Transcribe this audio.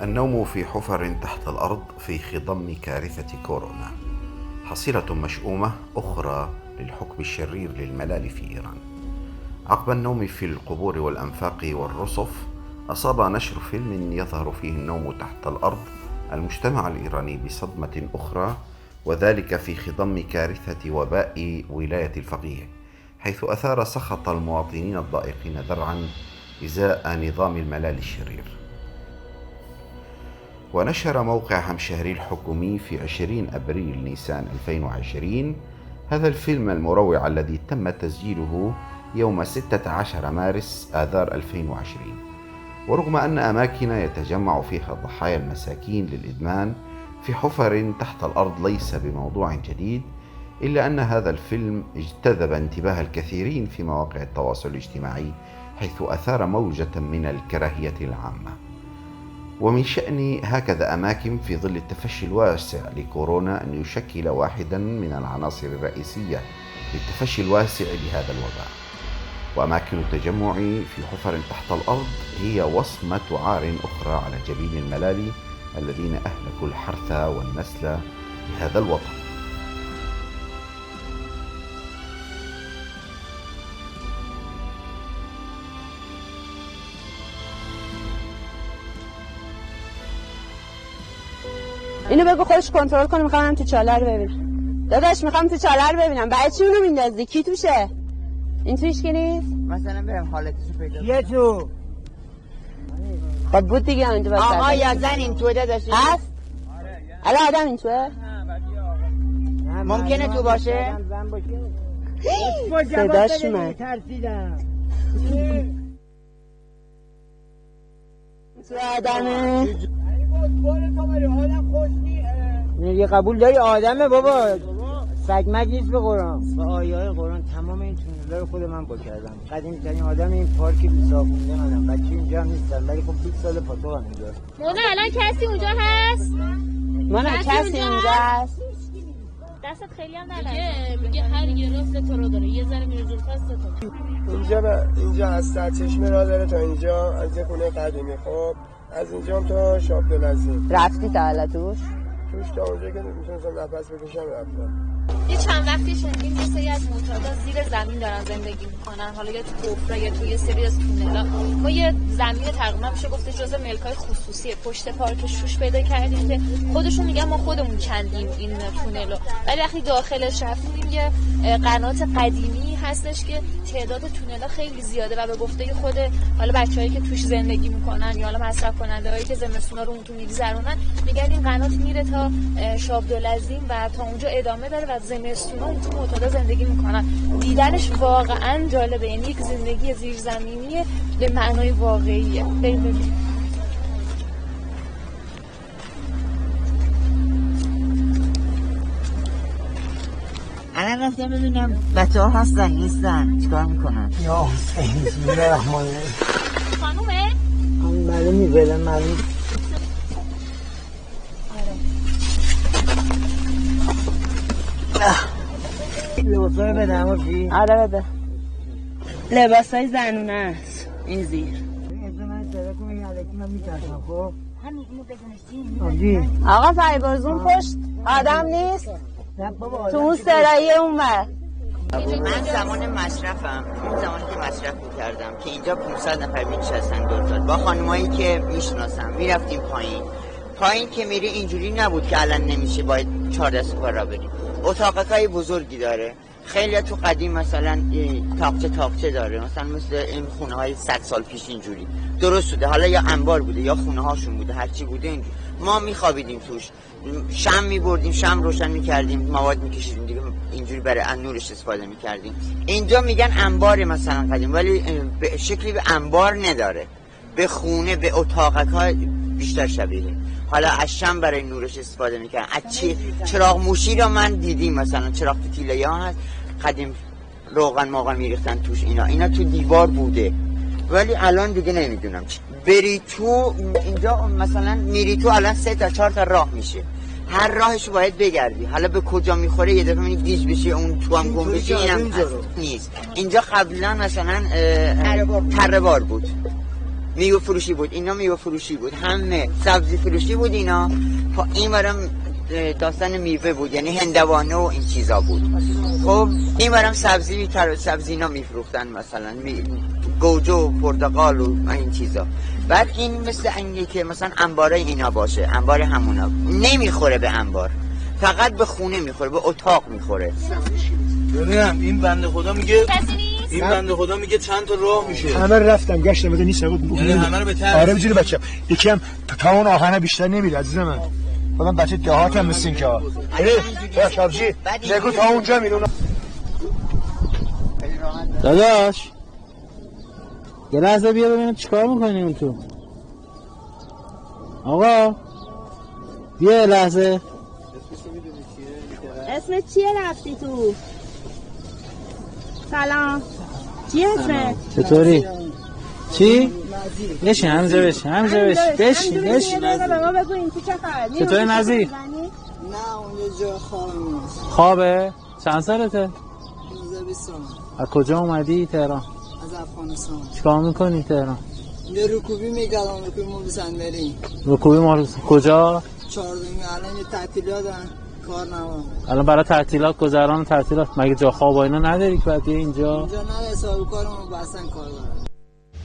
النوم في حفر تحت الأرض في خضم كارثة كورونا، حصيلة مشؤومة أخرى للحكم الشرير للملال في إيران. عقب النوم في القبور والأنفاق والرصف، أصاب نشر فيلم يظهر فيه النوم تحت الأرض المجتمع الإيراني بصدمة أخرى، وذلك في خضم كارثة وباء ولاية الفقيه، حيث أثار سخط المواطنين الضائقين ذرعا إزاء نظام الملال الشرير. ونشر موقع همشهري الحكومي في 20 أبريل نيسان 2020 هذا الفيلم المروع الذي تم تسجيله يوم 16 مارس آذار 2020. ورغم أن أماكن يتجمع فيها الضحايا المساكين للإدمان في حفر تحت الأرض ليس بموضوع جديد، إلا أن هذا الفيلم اجتذب انتباه الكثيرين في مواقع التواصل الاجتماعي، حيث أثار موجة من الكراهية العامة. ومن شأن هكذا أماكن في ظل التفشي الواسع لكورونا أن يشكل واحدا من العناصر الرئيسية للتفشي الواسع لهذا الوباء. وأماكن التجمع في حفر تحت الأرض هي وصمة عار أخرى على جبين الملالي الذين أهلكوا الحرث والنسل بهذا الوطن. اینو بگو خودش کنترل کنه. میخوام تو چاله رو ببینم. داداش میخوام تو چاله رو ببینم. بعد چی اونو میندازی؟ کی توشه؟ این توش کی نیست؟ مثلا برم حالتشو پیدا یه تو خب بود دیگه این تو بس. آقا یا زن این تو داداش هست؟ الان آدم این توه؟ ممکنه تو باشه؟ صداش من ترسیدم. تو آدمه؟ یه قبول داری آدمه بابا. سگ مجیز به قرآن. به آیه های قرآن تمام این تونله رو خود من با کردم. قدیمی ترین آدم این پارکی بیساخونده منم. بچه اینجا هم نیستن ولی خب 20 سال پاتوق هم اینجا. مونا الان کسی اونجا هست؟ مونا کسی اونجا هست؟ دستت خیلی هم نلرزه. میگه هر یه راست تو رو داره. یه ذره میره جلوتر تو. اینجا از سرچشمه راه داره تا اینجا، از یه خونه قدیمی. خب از اینجا هم تا شاب دلزین. رفتی تا حالا توش تا اونجا که میتونستم نفس بکشم رفتم. یه چند وقتی شنیدیم یه سری از معتادا زیر زمین دارن زندگی میکنن، حالا یا تو حفره یا تو یه سری از تونلا. ما یه زمین تقریبا میشه گفت جزء ملکای خصوصی پشت پارک شوش پیدا کردیم که خودشون میگن ما خودمون کندیم این تونلو، ولی وقتی داخلش رفتیم یه قنات قدیمی هستش که تعداد تونلا خیلی زیاده و به گفته خود حالا بچه‌هایی که توش زندگی میکنن یا حالا مصرف کننده‌هایی که زمستونا رو اون تو میگذرونن میگن این قنات میره تا شابدالعظیم و تا اونجا ادامه داره و زمستونا اون تو معتادا زندگی میکنن. دیدنش واقعا جالبه، یعنی یک زندگی زیرزمینی به معنای واقعیه. ببینید الان رفتم ببینم بچه ها هستن نیستن چیکار میکنن. یا حسین بسم الله الرحمن الرحیم. خانومه؟ معلومی فعلا معلوم. لباسای بدم افی. آره بده. لباسای زنونه است این زیر. من صدا کنم یه علکی من میترسم. خب همین اینو بزنشتی. آقا فریبرزون پشت آدم نیست تو اون سرایی اون بر. من زمان مصرفم، اون زمانی که مصرف میکردم که اینجا 500 نفر میشستن دور با خانمایی که میشناسم میرفتیم پایین که میری اینجوری نبود که الان نمیشه باید 4 دست پا را بریم. اتاقکای بزرگی داره، خیلی تو قدیم مثلا تاقچه داره، مثلا مثل این خونه های 100 سال پیش اینجوری درست شده، حالا یا انبار بوده یا خونه هاشون بوده، هرچی بوده اینجوری. ما میخوابیدیم توش، شم میبردیم، شم روشن میکردیم، مواد میکشیدیم دیگه، اینجوری برای نورش استفاده میکردیم. اینجا میگن انبار مثلا قدیم، ولی به شکلی به انبار نداره، به خونه به اتاقک‌ها بیشتر شبیه. حالا از شم برای نورش استفاده میکنن. از چراغ موشی رو من دیدیم، مثلا چراغ فتیله ها هست قدیم روغن میریختن توش. اینا تو دیوار بوده، ولی الان دیگه نمیدونم. بری تو اینجا مثلا میری تو الان 3 تا 4 تا راه میشه، هر راهشو باید بگردی. حالا به کجا میخوره یه دفعه میگی گیج بشه، اون تو هم گم بشه، اینم نیست. اینجا قبلا مثلا تره بار بود، میوه فروشی بود، اینا میوه فروشی بود، همه سبزی فروشی بود. اینا این برام داستان میوه بود، یعنی هندوانه و این چیزا بود. خب این برام سبزی سبزی اینا میفروختن، مثلا گوجه و پرتقال و این چیزا. بعد این مثل اینکه که مثلا انباره اینا باشه، انبار همونا نمیخوره به انبار، فقط به خونه میخوره، به اتاق میخوره. ببینم این بنده خدا میگه چند تا راه میشه. همه رفتم گشتم بده نیست. یعنی همه رو به طرف. آره بجوری بچم یکی هم تا اون آهنه بیشتر نمیره عزیز من. خودم بچه دهاتم مثل این که ها. شبجی نگو تا اونجا میرونم. داداش یه لحظه بیا ببینم چیکار میکنی اون تو. آقا بیا یه لحظه. اسمت چیه رفتی تو؟ سلام. چیه اسمت؟ چطوری؟ چی؟ بشین همینجا بشین بشین به ما بگو این تو چه خبر؟ چطوری نزی؟ نه اون یه جا خوابه؟ چند سالته؟ 19-20 از کجا اومدی تهران؟ از افغانستان. چیکار میکنی تهران؟ یه رکوبی میگردم، رکوبی مول صندلی. رکوبی مال کجا؟ 14 الان یه تعطیلات کار نمام. الان برای تعطیلات گذران تعطیلات مگه جا خواب و اینا نداری که بعد اینجا؟ اینجا نه حساب کارمون بستن کار دارم.